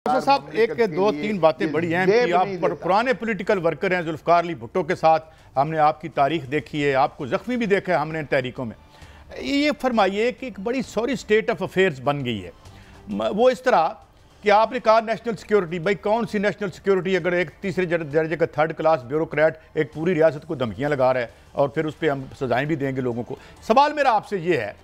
साहब एक दो तीन बातें बड़ी हैं कि आप पुराने पॉलिटिकल वर्कर हैं। जुल्फकार अली भुट्टो के साथ हमने आपकी तारीख देखी है, आपको जख्मी भी देखा है हमने तहरीकों में। ये फरमाइए कि एक बड़ी सॉरी स्टेट ऑफ अफेयर्स बन गई है वो इस तरह कि आपने कहा नेशनल सिक्योरिटी, भाई कौन सी नेशनल सिक्योरिटी अगर एक तीसरे दर्जे का थर्ड क्लास ब्यूरोक्रेट एक पूरी रियासत को धमकियाँ लगा रहा है और फिर उस पर हम सजाएँ भी देंगे लोगों को। सवाल मेरा आपसे ये है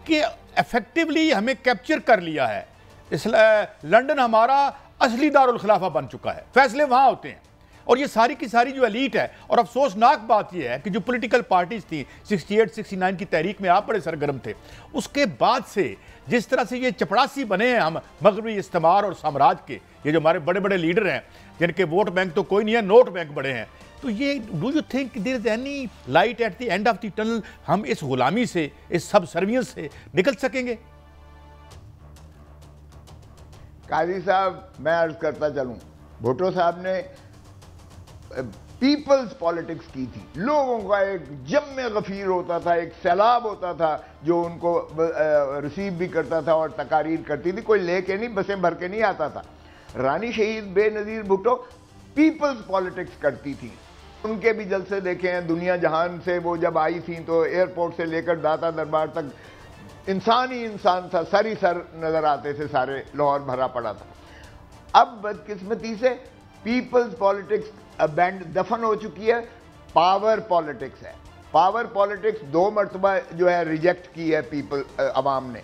कि इफेक्टिवली हमें कैप्चर कर लिया है, इस लंदन हमारा असली दारुल खिलाफा बन चुका है, फैसले वहाँ होते हैं और ये सारी की सारी जो एलीट है। और अफसोसनाक बात यह है कि जो पॉलिटिकल पार्टीज थी 68-69 की तहरीक में आप बड़े सरगर्म थे, उसके बाद से जिस तरह से ये चपड़ासी बने हैं हम मगरबी इस्तेमार और साम्राज्य के, ये जो हमारे बड़े बड़े लीडर हैं जिनके वोट बैंक तो कोई नहीं है, नोट बैंक बड़े हैं, तो ये do you think there is any light at the end of the tunnel? हम इस गुलामी से, इस सब सर्वियंस से निकल सकेंगे? काजी साहब, मैं अर्ज करता चलूं, भुट्टो साहब ने पीपल्स पॉलिटिक्स की थी। लोगों का एक जम्मे गफीर होता था, एक सैलाब होता था जो उनको रिसीव भी करता था और तकारीर करती थी, कोई लेके नहीं, बसें भर के नहीं आता था। रानी शहीद बेनज़ीर भुट्टो पीपल्स पॉलिटिक्स करती थी। उनके भी जलसे देखे हैं दुनिया जहान से। वो जब आई थी तो एयरपोर्ट से लेकर दाता दरबार तक इंसान ही इंसान था, सर ही सर नजर आते थे, सारे लाहौर भरा पड़ा था। अब बदकिस्मती से पीपल्स पॉलिटिक्स बैंड दफन हो चुकी है, पावर पॉलिटिक्स है। पावर पॉलिटिक्स दो मरतबा जो है रिजेक्ट की है पीपल अवाम ने।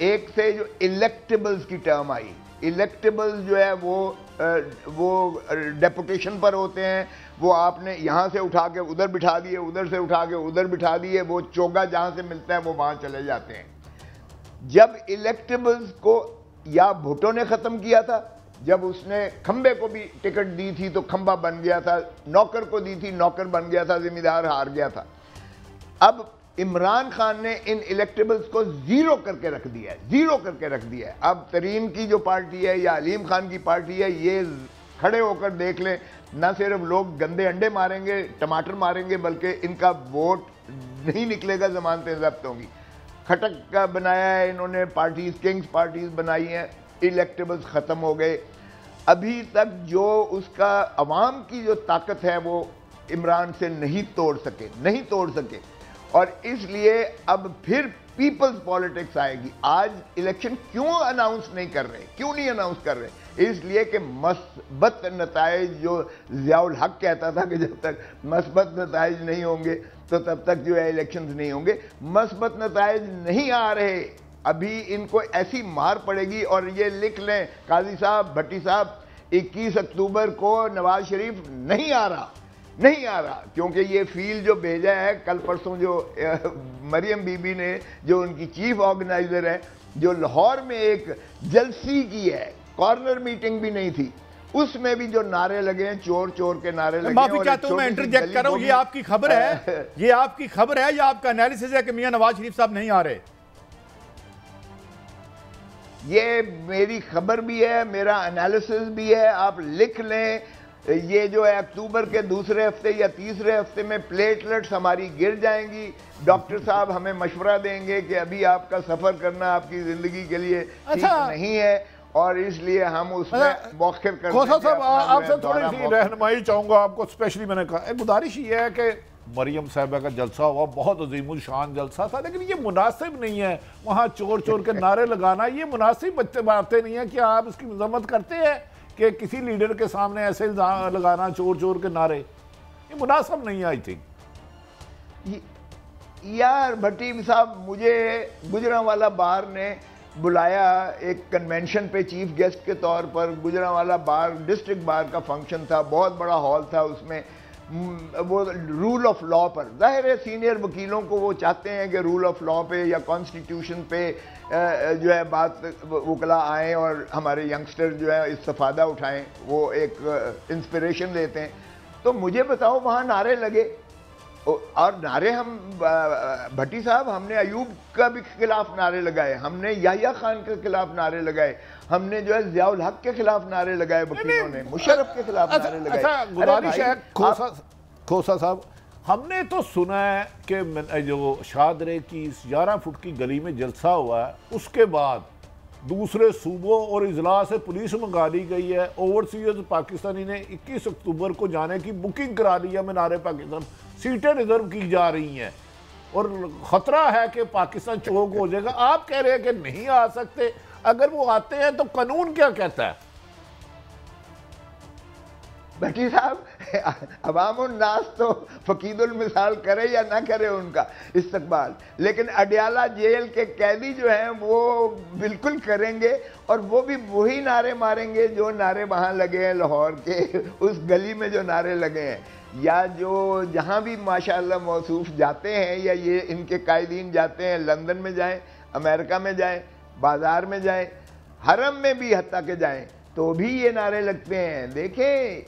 एक से जो इलेक्टेबल्स की टर्म आई, इलेक्टेबल्स जो है वो डेपुटेशन पर होते हैं, वो आपने यहाँ से उठा के उधर बिठा दिए, उधर से उठा के उधर बिठा दिए, वो चोगा जहाँ से मिलता है वो वहाँ चले जाते हैं। जब इलेक्टेबल्स को या भुट्टो ने ख़त्म किया था, जब उसने खंबे को भी टिकट दी थी तो खंबा बन गया था, नौकर को दी थी नौकर बन गया था, जिम्मेदार हार गया था। अब इमरान खान ने इन इलेक्टेबल्स को जीरो करके रख दिया है, जीरो करके रख दिया है। अब तरीन की जो पार्टी है या अलीम खान की पार्टी है, ये खड़े होकर देख लें, ना सिर्फ लोग गंदे अंडे मारेंगे, टमाटर मारेंगे, बल्कि इनका वोट नहीं निकलेगा, जमानतें जब्त होंगी। खटक का बनाया है इन्होंने, पार्टीज किंग्स पार्टीज बनाई हैं, इलेक्टेबल्स ख़त्म हो गए। अभी तक जो उसका अवाम की जो ताकत है वो इमरान से नहीं तोड़ सके और इसलिए अब फिर पीपल्स पॉलिटिक्स आएगी। आज इलेक्शन क्यों अनाउंस नहीं कर रहे? इसलिए कि मस्बत नताइज, जो ज़ियाउल हक कहता था कि जब तक मस्बत नताइज नहीं होंगे तो तब तक जो है इलेक्शंस नहीं होंगे। मस्बत नताइज नहीं आ रहे, अभी इनको ऐसी मार पड़ेगी। और ये लिख लें काजी साहब, भट्टी साहब, 21 अक्टूबर को नवाज शरीफ नहीं आ रहा, क्योंकि ये फील जो भेजा है कल परसों, जो मरियम बीबी ने, जो उनकी चीफ ऑर्गेनाइजर है, जो लाहौर में एक जलसी की है, कॉर्नर मीटिंग भी नहीं थी, उसमें भी जो नारे लगे हैं, चोर चोर के नारे लगे हैं। माफी चाहता हूं, मैं इंटरजेक्ट कर रहा हूं, ये आपकी खबर है, ये आपकी खबर है या आपका एनालिसिस है कि मियां नवाज शरीफ साहब नहीं आ रहे? ये मेरी खबर भी है, मेरा एनालिसिस भी है, आप लिख लें। ये जो है अक्टूबर के दूसरे हफ्ते या तीसरे हफ्ते में प्लेटलेट्स हमारी गिर जाएंगी। डॉक्टर साहब हमें मशवरा देंगे कि अभी आपका सफर करना आपकी जिंदगी के लिए ठीक नहीं है और इसलिए हम उसमें मौखिर करते हैं। साहब, आपसे थोड़ी सी रहनुमाई चाहूंगा आपको। स्पेशली मैंने कहा, एक गुजारिश ये है कि मरियम साहबा का जलसा हुआ, बहुत अजीमुल शान जलसा था, लेकिन ये मुनासिब नहीं है वहाँ चोर चोर के नारे लगाना। ये मुनासिब बातें नहीं है कि आप इसकी मजम्मत करते हैं कि किसी लीडर के सामने ऐसे लगाना चोर चोर के नारे, ये मुनासिब नहीं है। आई थिंक यार भट्टी साहब, मुझे गुजरांवाला बार ने बुलाया एक कन्वेंशन पे चीफ गेस्ट के तौर पर। गुजरांवाला बार डिस्ट्रिक्ट बार का फंक्शन था, बहुत बड़ा हॉल था, उसमें वो रूल ऑफ लॉ पर, जाहिर है सीनियर वकीलों को वो चाहते हैं कि रूल ऑफ लॉ पे या कॉन्स्टिट्यूशन पे जो है बात वकला आएँ और हमारे यंगस्टर जो है इस्तेफादा उठाएं, वो एक इंस्पिरेशन लेते हैं। तो मुझे बताओ, वहाँ नारे लगे और नारे हम भट्टी साहब, हमने अयूब का भी खिलाफ नारे लगाए, हमने याह्या खान के खिलाफ नारे लगाए, हमने जो है ज़ियाउल हक के खिलाफ नारे लगाए, वकीलों ने मुशर्रफ के खिलाफ नारे लगाए। अच्छा, गुजारिश है खोसा साहब, हमने तो सुना है कि जो शादरे की 11 फुट की गली में जलसा हुआ है, उसके बाद दूसरे सूबों और इजला से पुलिस मंगा ली गई है। ओवरसीज पाकिस्तानी ने 21 अक्टूबर को जाने की बुकिंग करा ली है मीनार पाकिस्तान, सीटें रिजर्व की जा रही हैं और खतरा है कि पाकिस्तान चौक हो जाएगा। आप कह रहे हैं कि नहीं आ सकते, अगर वो आते हैं तो कानून क्या कहता है? भट्टी साहब, अवामुन्नास तो फकीदुल मिसाल करे या ना करे उनका इस्तकबाल, लेकिन अडियाला जेल के कैदी जो हैं वो बिल्कुल करेंगे, और वो भी वही नारे मारेंगे जो नारे वहाँ लगे हैं लाहौर के उस गली में जो नारे लगे हैं, या जो जहाँ भी माशाअल्लाह मौसूफ जाते हैं, या ये इनके कायदीन जाते हैं, लंदन में जाएं, अमेरिका में जाएं, बाज़ार में जाएं, हरम में भी हत्ता के जाएं, तो भी ये नारे लगते हैं। देखें,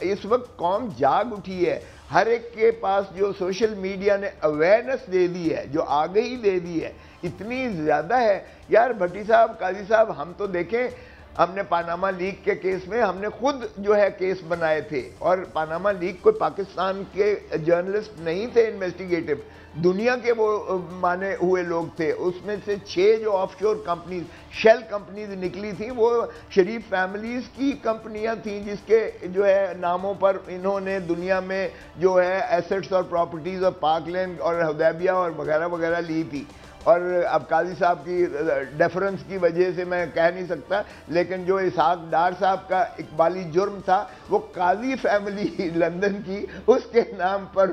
इस वक्त कौम जाग उठी है, हर एक के पास जो सोशल मीडिया ने अवेयरनेस दे दी है, जो आगाही दे दी है, इतनी ज़्यादा है। यार भट्टी साहब, काजी साहब, हम तो देखें, हमने पानामा लीक के केस में हमने खुद जो है केस बनाए थे, और पानामा लीक कोई पाकिस्तान के जर्नलिस्ट नहीं थे इन्वेस्टिगेटिव, दुनिया के वो माने हुए लोग थे। उसमें से 6 जो ऑफशोर कंपनीज, शेल कंपनीज निकली थी, वो शरीफ फैमिलीज की कंपनियां थी, जिसके जो है नामों पर इन्होंने दुनिया में जो है एसेट्स और प्रॉपर्टीज और पार्कलैंड और हुदैबिया और वगैरह वगैरह ली थी। और अब काजी साहब की डेफरेंस की वजह से मैं कह नहीं सकता, लेकिन जो इसहाक डार साहब का इकबाली जुर्म था, वो काजी फैमिली लंदन की, उसके नाम पर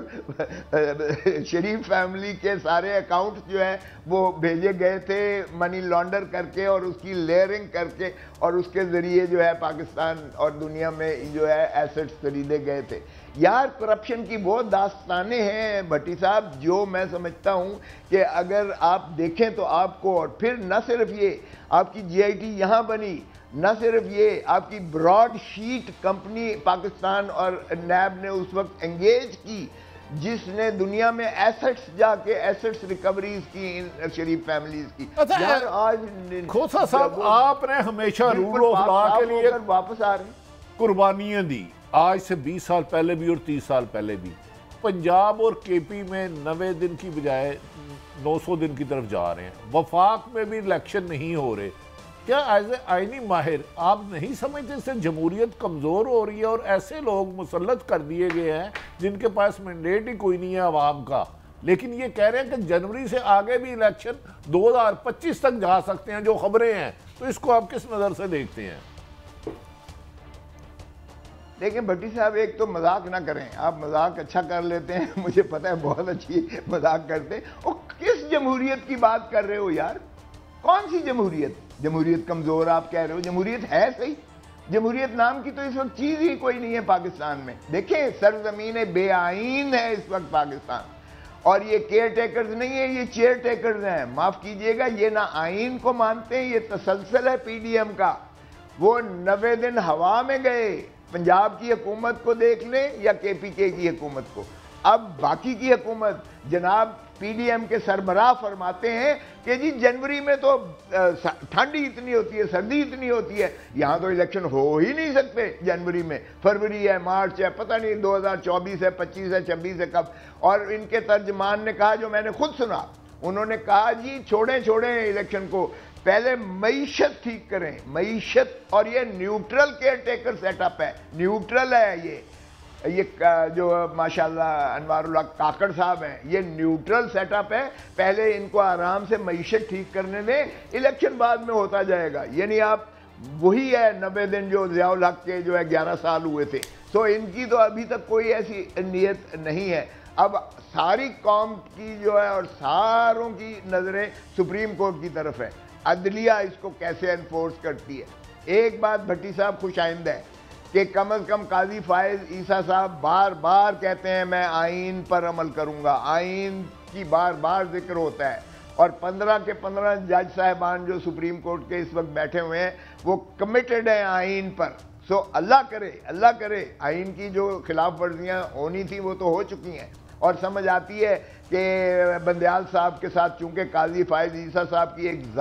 शरीफ फैमिली के सारे अकाउंट्स जो है वो भेजे गए थे मनी लॉन्डर करके, और उसकी लेयरिंग करके, और उसके ज़रिए जो है पाकिस्तान और दुनिया में जो है एसेट्स खरीदे गए थे। यार करप्शन की बहुत दास्तानें हैं भट्टी साहब, जो मैं समझता हूं कि अगर आप देखें तो आपको, और फिर न सिर्फ ये आपकी GIT यहाँ बनी, न सिर्फ ये आपकी ब्रॉड शीट कंपनी पाकिस्तान और नैब ने उस वक्त एंगेज की, जिसने दुनिया में एसेट्स जाके एसेट्स रिकवरीज की शरीफ फैमिलीज की। यार आज खोसा साहब, आपने हमेशा रूल ऑफ लॉ के लिए वापस आ रहे कुर्बानियां दी, आज से 20 साल पहले भी और 30 साल पहले भी। पंजाब और KP में 90 दिन की बजाय 900 दिन की तरफ जा रहे हैं। वफाक में भी इलेक्शन नहीं हो रहे। क्या एज ए आईनी माहिर आप नहीं समझते इससे जमहूरियत कमज़ोर हो रही है और ऐसे लोग मुसल्लत कर दिए गए हैं जिनके पास मैंडेट ही कोई नहीं है आवाम का, लेकिन ये कह रहे हैं कि जनवरी से आगे भी इलेक्शन 2025 तक जा सकते हैं, जो खबरें हैं, तो इसको आप किस नज़र से देखते हैं? लेकिन भट्टी साहब, एक तो मजाक ना करें, आप मजाक अच्छा कर लेते हैं, मुझे पता है बहुत अच्छी मजाक करते हैं। और किस जमहूरियत की बात कर रहे हो यार? कौन सी जमहूरियत? जमहूरियत कमजोर आप कह रहे हो? जमहूरियत है सही, जमहूरियत नाम की तो इस वक्त चीज ही कोई नहीं है पाकिस्तान में। देखें, सरजमीन बेआईन है इस वक्त पाकिस्तान, और ये केयर टेकर्स नहीं है, ये चेयर टेकर्स हैं। माफ कीजिएगा, ये ना आईन को मानते हैं, ये तसलसल है PDM का। वो 90 दिन हवा में गए। पंजाब की हुकूमत को देख लें या KPK की हुकूमत को। अब बाकी की हुकूमत, जनाब PDM के सरबराह फरमाते हैं कि जी जनवरी में तो ठंडी इतनी होती है, सर्दी इतनी होती है, यहाँ तो इलेक्शन हो ही नहीं सकते जनवरी में। फरवरी है, मार्च है, पता नहीं 2024 है, 25 है, 26 है, कब। और इनके तर्जमान ने कहा, जो मैंने खुद सुना, उन्होंने कहा जी छोड़ें इलेक्शन को, पहले मईशत ठीक करें, मईशत। और ये न्यूट्रल केयर टेकर सेटअप है, न्यूट्रल है ये जो माशाल्लाह अनवारुल्लाह काकड़ साहब हैं, ये न्यूट्रल सेटअप है। पहले इनको आराम से मईशत ठीक करने दें, इलेक्शन बाद में होता जाएगा। यानी आप वही है 90 दिन जो ज़ियाउल हक के जो है 11 साल हुए थे। तो इनकी तो अभी तक कोई ऐसी नीयत नहीं है। अब सारी कौम की जो है और सारों की नज़रें सुप्रीम कोर्ट की तरफ है, अदलिया इसको कैसे एनफोर्स करती है। एक बात भट्टी साहब खुश आइंदा है कि कम अज़ कम काजी फायज ईसा साहब बार बार कहते हैं मैं आइन पर अमल करूंगा, आइन की बार बार जिक्र होता है। और 15 के 15 जज साहिबान जो सुप्रीम कोर्ट के इस वक्त बैठे हुए हैं वो कमिटेड हैं आइन पर। सो अल्लाह करे आइन की जो खिलाफ वर्जियाँ होनी थी वो तो हो चुकी हैं। और समझ आती है कि बंदयाल साहब के साथ चूंकि काजी फायज ईसा साहब की एक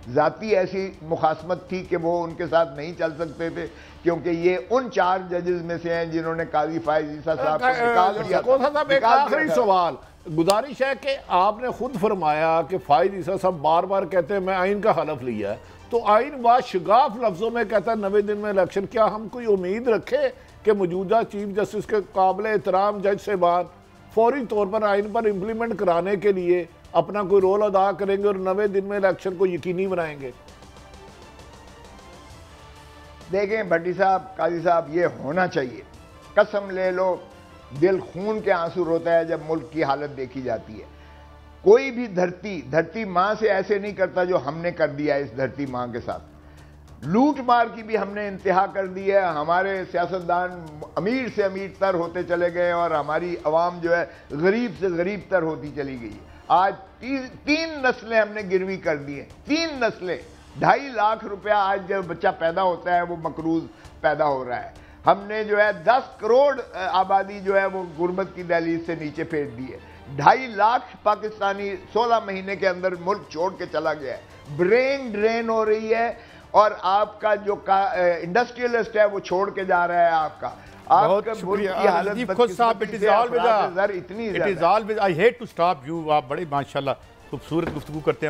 ज़ाती ऐसी मुखासमत थी कि वो उनके साथ नहीं चल सकते थे, क्योंकि ये उन 4 जजेस में से हैं जिन्होंने काजी फायज ईसा साहब को निकाल दिया। एक आखिरी सवाल, गुजारिश है कि आपने खुद फरमाया कि फायज ईसा साहब बार बार कहते हैं मैं आइन का हलफ लिया है, तो आइन शगाफ लफ्जों में कहता है 90 दिन में इलेक्शन। क्या हम कोई उम्मीद रखें कि मौजूदा चीफ जस्टिस के काबिल एहतराम जज साहिबान फौरी तौर पर आइन पर इम्प्लीमेंट कराने के लिए अपना कोई रोल अदा करेंगे और 90 दिन में इलेक्शन को यकीनी बनाएंगे? देखें भट्टी साहब, काजी साहब, ये होना चाहिए। कसम ले लो, दिल खून के आंसू रोता है जब मुल्क की हालत देखी जाती है। कोई भी धरती मां से ऐसे नहीं करता जो हमने कर दिया है इस धरती मां के साथ। लूट मार की भी हमने इंतहा कर दी है। हमारे सियासतदान अमीर से अमीर तर होते चले गए और हमारी अवाम जो है गरीब से गरीब तर होती चली गई है। आज तीन नस्लें हमने गिरवी कर दी हैं, 3 नस्लें। 2.5 लाख रुपया आज जब बच्चा पैदा होता है वो मकरूज पैदा हो रहा है। हमने जो है 10 करोड़ आबादी जो है वो गुर्बत की दहलीज से नीचे फेंक दी है। 2.5 लाख पाकिस्तानी 16 महीने के अंदर मुल्क छोड़ के चला गया है। ब्रेन ड्रेन हो रही है और आपका जो इंडस्ट्रियलिस्ट है वो छोड़ के जा रहा है। आपका I hate to stop you, आप बड़े माशाल्लाह खूबसूरत गुफ्तगू करते हैं।